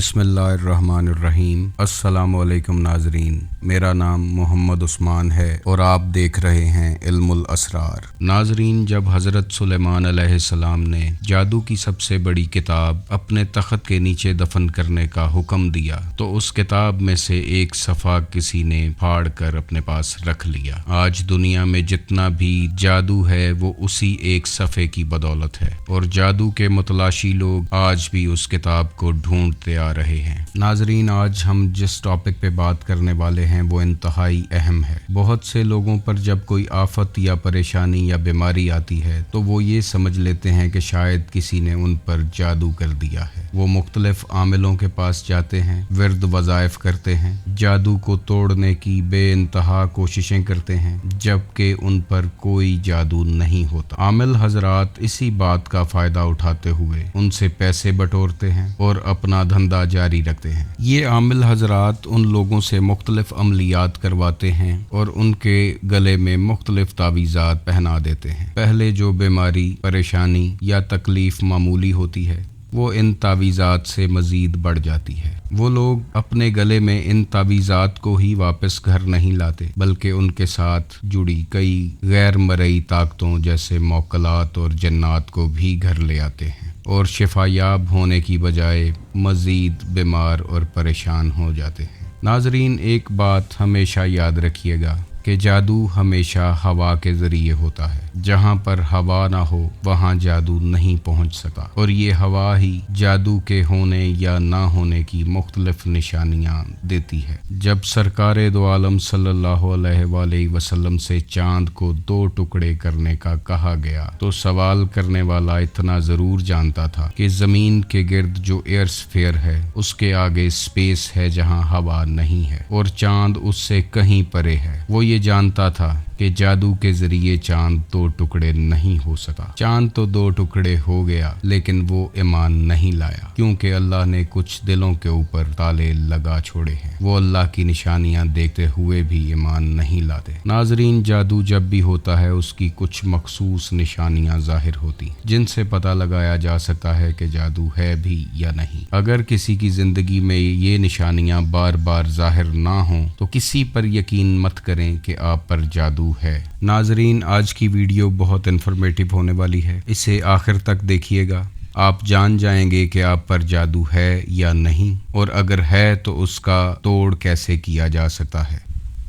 بسم اللہ الرحمن الرحیم۔ السلام علیکم ناظرین، میرا نام محمد عثمان ہے اور آپ دیکھ رہے ہیں علم الاسرار۔ ناظرین، جب حضرت سلیمان علیہ السلام نے جادو کی سب سے بڑی کتاب اپنے تخت کے نیچے دفن کرنے کا حکم دیا تو اس کتاب میں سے ایک صفحہ کسی نے پھاڑ کر اپنے پاس رکھ لیا۔ آج دنیا میں جتنا بھی جادو ہے وہ اسی ایک صفحے کی بدولت ہے، اور جادو کے متلاشی لوگ آج بھی اس کتاب کو ڈھونڈتے آ رہے ہیں۔ ناظرین، آج ہم جس ٹاپک پہ بات کرنے والے ہیں وہ انتہائی اہم ہے۔ بہت سے لوگوں پر جب کوئی آفت یا پریشانی یا بیماری آتی ہے تو وہ یہ سمجھ لیتے ہیں کہ شاید کسی نے ان پر جادو کر دیا ہے۔ وہ مختلف عاملوں کے پاس جاتے ہیں، ورد وظائف کرتے ہیں، جادو کو توڑنے کی بے انتہا کوششیں کرتے ہیں، جبکہ ان پر کوئی جادو نہیں ہوتا۔ عامل حضرات اسی بات کا فائدہ اٹھاتے ہوئے ان سے پیسے بٹورتے ہیں اور اپنا دھندا جاری رکھتے ہیں۔ یہ عامل حضرات ان لوگوں سے مختلف عملیات کرواتے ہیں اور ان کے گلے میں مختلف تعویذات پہنا دیتے ہیں۔ پہلے جو بیماری، پریشانی یا تکلیف معمولی ہوتی ہے وہ ان تعویذات سے مزید بڑھ جاتی ہے۔ وہ لوگ اپنے گلے میں ان تعویذات کو ہی واپس گھر نہیں لاتے، بلکہ ان کے ساتھ جڑی کئی غیر مرئی طاقتوں جیسے موکلات اور جنات کو بھی گھر لے آتے ہیں، اور شفا یاب ہونے کی بجائے مزید بیمار اور پریشان ہو جاتے ہیں۔ ناظرین، ایک بات ہمیشہ یاد رکھیے گا کہ جادو ہمیشہ ہوا کے ذریعے ہوتا ہے۔ جہاں پر ہوا نہ ہو وہاں جادو نہیں پہنچ سکتا، اور یہ ہوا ہی جادو کے ہونے یا نہ ہونے کی مختلف نشانیاں دیتی ہے۔ جب سرکار دو عالم صلی اللہ علیہ وآلہ وسلم سے چاند کو 2 ٹکڑے کرنے کا کہا گیا تو سوال کرنے والا اتنا ضرور جانتا تھا کہ زمین کے گرد جو ایئر سفیئر ہے اس کے آگے اسپیس ہے جہاں ہوا نہیں ہے، اور چاند اس سے کہیں پرے ہے۔ وہ یہ جانتا تھا کہ جادو کے ذریعے چاند 2 ٹکڑے نہیں ہو سکا۔ چاند تو 2 ٹکڑے ہو گیا، لیکن وہ ایمان نہیں لایا، کیونکہ اللہ نے کچھ دلوں کے اوپر تالے لگا چھوڑے ہیں۔ وہ اللہ کی نشانیاں دیکھتے ہوئے بھی ایمان نہیں لاتے۔ ناظرین، جادو جب بھی ہوتا ہے اس کی کچھ مخصوص نشانیاں ظاہر ہوتی ہیں جن سے پتہ لگایا جا سکتا ہے کہ جادو ہے بھی یا نہیں۔ اگر کسی کی زندگی میں یہ نشانیاں بار بار ظاہر نہ ہوں تو کسی پر یقین مت کریں کہ آپ پر جادو ہے۔ ناظرین، آج کی ویڈیو بہت انفارمیٹیو ہونے والی ہے، اسے آخر تک دیکھیے گا۔ آپ جان جائیں گے کہ آپ پر جادو ہے یا نہیں، اور اگر ہے تو اس کا توڑ کیسے کیا جا سکتا ہے۔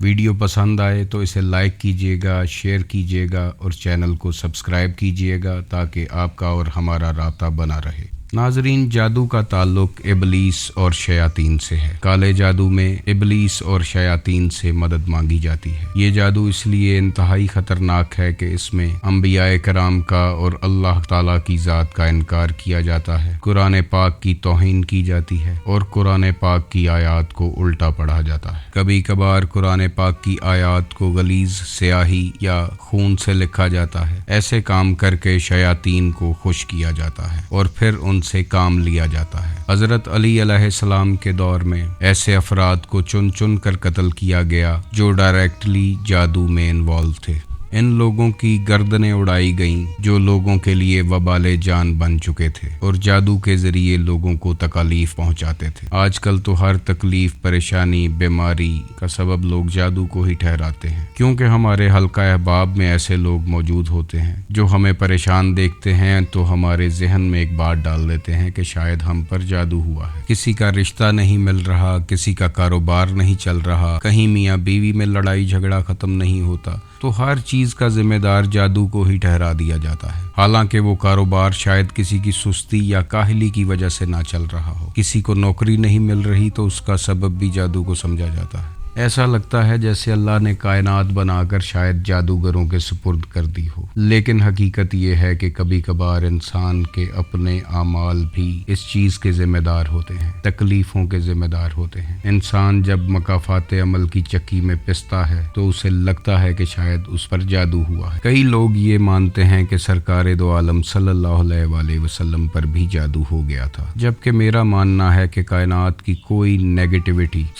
ویڈیو پسند آئے تو اسے لائک کیجیے گا، شیئر کیجیے گا اور چینل کو سبسکرائب کیجیے گا تاکہ آپ کا اور ہمارا رابطہ بنا رہے۔ ناظرین، جادو کا تعلق ابلیس اور شیاطین سے ہے۔ کالے جادو میں ابلیس اور شیاطین سے مدد مانگی جاتی ہے۔ یہ جادو اس لیے انتہائی خطرناک ہے کہ اس میں انبیاء کرام کا اور اللہ تعالیٰ کی ذات کا انکار کیا جاتا ہے، قرآن پاک کی توہین کی جاتی ہے اور قرآن پاک کی آیات کو الٹا پڑھا جاتا ہے۔ کبھی کبھار قرآن پاک کی آیات کو غلیظ سیاہی یا خون سے لکھا جاتا ہے۔ ایسے کام کر کے شیاطین کو خوش کیا جاتا ہے اور پھر ان سے کام لیا جاتا ہے۔ حضرت علی علیہ السلام کے دور میں ایسے افراد کو چن چن کر قتل کیا گیا جو ڈائریکٹلی جادو میں انوالو تھے۔ ان لوگوں کی گردنیں اڑائی گئیں جو لوگوں کے لیے وبال جان بن چکے تھے اور جادو کے ذریعے لوگوں کو تکالیف پہنچاتے تھے۔ آج کل تو ہر تکلیف، پریشانی، بیماری کا سبب لوگ جادو کو ہی ٹھہراتے ہیں، کیونکہ ہمارے حلقہ احباب میں ایسے لوگ موجود ہوتے ہیں جو ہمیں پریشان دیکھتے ہیں تو ہمارے ذہن میں ایک بات ڈال دیتے ہیں کہ شاید ہم پر جادو ہوا ہے۔ کسی کا رشتہ نہیں مل رہا، کسی کا کاروبار نہیں چل رہا، کہیں میاں بیوی میں لڑائی جھگڑا ختم نہیں ہوتا، تو ہر چیز کا ذمہ دار جادو کو ہی ٹھہرا دیا جاتا ہے، حالانکہ وہ کاروبار شاید کسی کی سستی یا کاہلی کی وجہ سے نہ چل رہا ہو۔ کسی کو نوکری نہیں مل رہی تو اس کا سبب بھی جادو کو سمجھا جاتا ہے۔ ایسا لگتا ہے جیسے اللہ نے کائنات بنا کر شاید جادوگروں کے سپرد کر دی ہو، لیکن حقیقت یہ ہے کہ کبھی کبھار انسان کے اپنے اعمال بھی اس چیز کے ذمہ دار ہوتے ہیں، تکلیفوں کے ذمہ دار ہوتے ہیں۔ انسان جب مکافات عمل کی چکی میں پستا ہے تو اسے لگتا ہے کہ شاید اس پر جادو ہوا ہے۔ کئی لوگ یہ مانتے ہیں کہ سرکار دو عالم صلی اللہ علیہ وآلہ وسلم پر بھی جادو ہو گیا تھا، جبکہ میرا ماننا ہے کہ کائنات کی کوئی نیگیٹیوٹی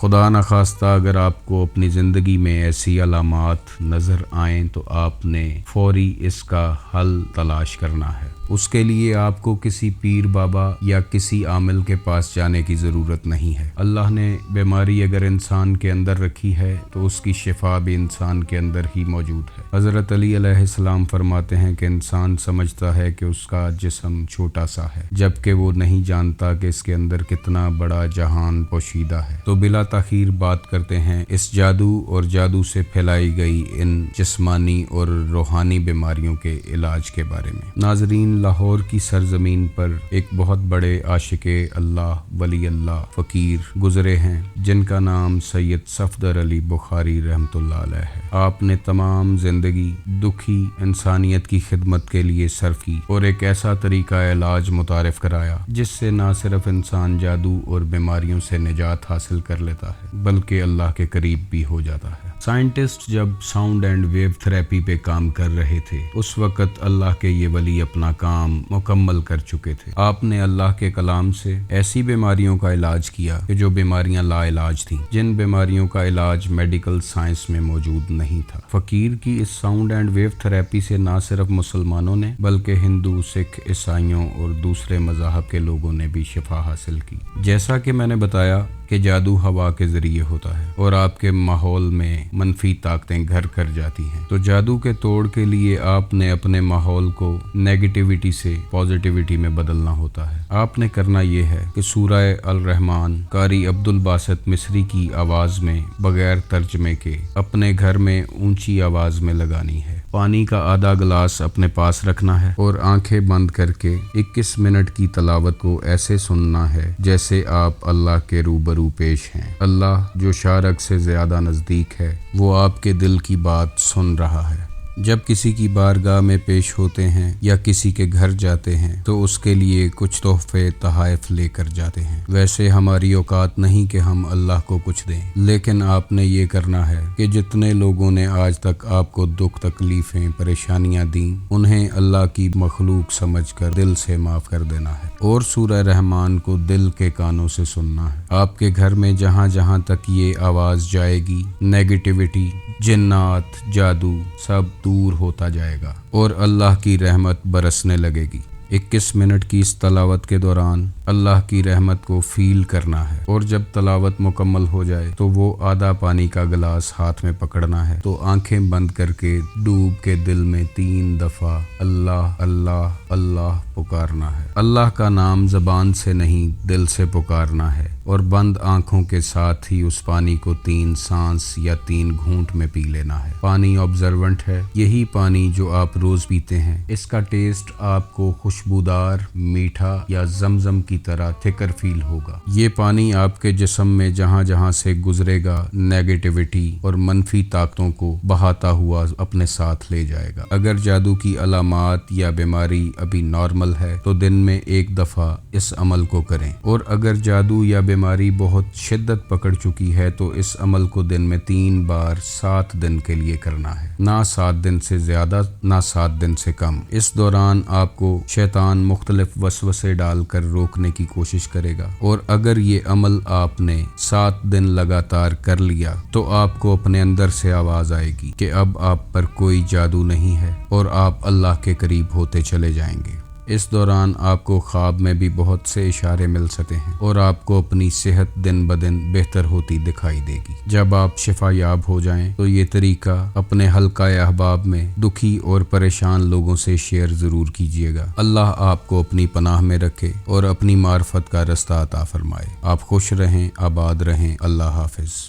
خدا نخواستہ اگر آپ کو اپنی زندگی میں ایسی علامات نظر آئیں تو آپ نے فوری اس کا حل تلاش کرنا ہے۔ اس کے لیے آپ کو کسی پیر بابا یا کسی عامل کے پاس جانے کی ضرورت نہیں ہے۔ اللہ نے بیماری اگر انسان کے اندر رکھی ہے تو اس کی شفا بھی انسان کے اندر ہی موجود ہے۔ حضرت علی علیہ السلام فرماتے ہیں کہ انسان سمجھتا ہے کہ اس کا جسم چھوٹا سا ہے، جبکہ وہ نہیں جانتا کہ اس کے اندر کتنا بڑا جہان پوشیدہ ہے۔ تو بلا تاخیر بات کرتے ہیں اس جادو اور جادو سے پھیلائی گئی ان جسمانی اور روحانی بیماریوں کے علاج کے بارے میں۔ ناظرین، لاہور کی سرزمین پر ایک بہت بڑے عاشق اللہ، ولی اللہ، فقیر گزرے ہیں جن کا نام سید صفدر علی بخاری رحمۃ اللہ علیہ ہے۔ آپ نے تمام زندگی دکھی انسانیت کی خدمت کے لیے صرف کی اور ایک ایسا طریقہ علاج متعارف کرایا جس سے نہ صرف انسان جادو اور بیماریوں سے نجات حاصل کر لیتا ہے بلکہ اللہ کے قریب بھی ہو جاتا ہے۔ سائنٹسٹ جب ساؤنڈ اینڈ ویو تھراپی پہ کام کر رہے تھے اس وقت اللہ کے یہ ولی اپنا کام مکمل کر چکے تھے۔ آپ نے اللہ کے کلام سے ایسی بیماریوں کا علاج کیا کہ جو بیماریاں لا علاج تھیں، جن بیماریوں کا علاج میڈیکل سائنس میں موجود نہیں تھا۔ فقیر کی اس ساؤنڈ اینڈ ویو تھراپی سے نہ صرف مسلمانوں نے بلکہ ہندو، سکھ، عیسائیوں اور دوسرے مذاہب کے لوگوں نے بھی شفا حاصل کی۔ جیسا کہ میں نے بتایا کہ جادو ہوا کے ذریعے ہوتا ہے اور آپ کے ماحول میں منفی طاقتیں گھر کر جاتی ہیں، تو جادو کے توڑ کے لیے آپ نے اپنے ماحول کو نیگیٹیوٹی سے پازیٹیوٹی میں بدلنا ہوتا ہے۔ آپ نے کرنا یہ ہے کہ سورہ الرحمن قاری عبد الباسط مصری کی آواز میں بغیر ترجمے کے اپنے گھر میں اونچی آواز میں لگانی ہے۔ پانی کا آدھا گلاس اپنے پاس رکھنا ہے اور آنکھیں بند کر کے 21 منٹ کی تلاوت کو ایسے سننا ہے جیسے آپ اللہ کے روبرو پیش ہیں۔ اللہ جو شارک سے زیادہ نزدیک ہے وہ آپ کے دل کی بات سن رہا ہے۔ جب کسی کی بارگاہ میں پیش ہوتے ہیں یا کسی کے گھر جاتے ہیں تو اس کے لیے کچھ تحفے تحائف لے کر جاتے ہیں۔ ویسے ہماری اوقات نہیں کہ ہم اللہ کو کچھ دیں، لیکن آپ نے یہ کرنا ہے کہ جتنے لوگوں نے آج تک آپ کو دکھ تکلیفیں پریشانیاں دیں انہیں اللہ کی مخلوق سمجھ کر دل سے معاف کر دینا ہے اور سورہ رحمان کو دل کے کانوں سے سننا ہے۔ آپ کے گھر میں جہاں جہاں تک یہ آواز جائے گی نیگیٹیوٹی، جنات، جادو سب دور ہوتا جائے گا اور اللہ کی رحمت برسنے لگے گی۔ 21 منٹ کی اس تلاوت کے دوران اللہ کی رحمت کو فیل کرنا ہے اور جب تلاوت مکمل ہو جائے تو وہ آدھا پانی کا گلاس ہاتھ میں پکڑنا ہے تو آنکھیں بند کر کے ڈوب کے دل میں 3 دفعہ اللہ اللہ اللہ پکارنا ہے۔ اللہ کا نام زبان سے نہیں دل سے پکارنا ہے اور بند آنکھوں کے ساتھ ہی اس پانی کو 3 سانس یا 3 گھونٹ میں پی لینا ہے۔ پانی آبزرونٹ ہے، یہی پانی جو آپ روز پیتے ہیں۔ اس کا ٹیسٹ آپ کو خوشبودار، میٹھا یا زمزم کی طرح تھکر فیل ہوگا۔ یہ پانی آپ کے جسم میں جہاں جہاں سے گزرے گا نیگیٹیوٹی اور منفی طاقتوں کو بہاتا ہوا اپنے ساتھ لے جائے گا۔ اگر جادو کی علامات یا بیماری ابھی نارمل ہے تو دن میں 1 دفعہ اس عمل کو کریں، اور اگر جادو یا بیماری بہت شدت پکڑ چکی ہے تو اس عمل کو دن میں 3 بار 7 دن کے لیے کرنا ہے، نہ 7 دن سے زیادہ نہ 7 دن سے کم۔ اس دوران آپ کو شیطان مختلف وسوسے ڈال کر روکنے کی کوشش کرے گا، اور اگر یہ عمل آپ نے 7 دن لگاتار کر لیا تو آپ کو اپنے اندر سے آواز آئے گی کہ اب آپ پر کوئی جادو نہیں ہے اور آپ اللہ کے قریب ہوتے چلے جائیں گے۔ اس دوران آپ کو خواب میں بھی بہت سے اشارے مل سکتے ہیں اور آپ کو اپنی صحت دن بدن بہتر ہوتی دکھائی دے گی۔ جب آپ شفا یاب ہو جائیں تو یہ طریقہ اپنے حلقہ احباب میں دکھی اور پریشان لوگوں سے شیئر ضرور کیجیے گا۔ اللہ آپ کو اپنی پناہ میں رکھے اور اپنی معرفت کا رستہ عطا فرمائے۔ آپ خوش رہیں، آباد رہیں۔ اللہ حافظ۔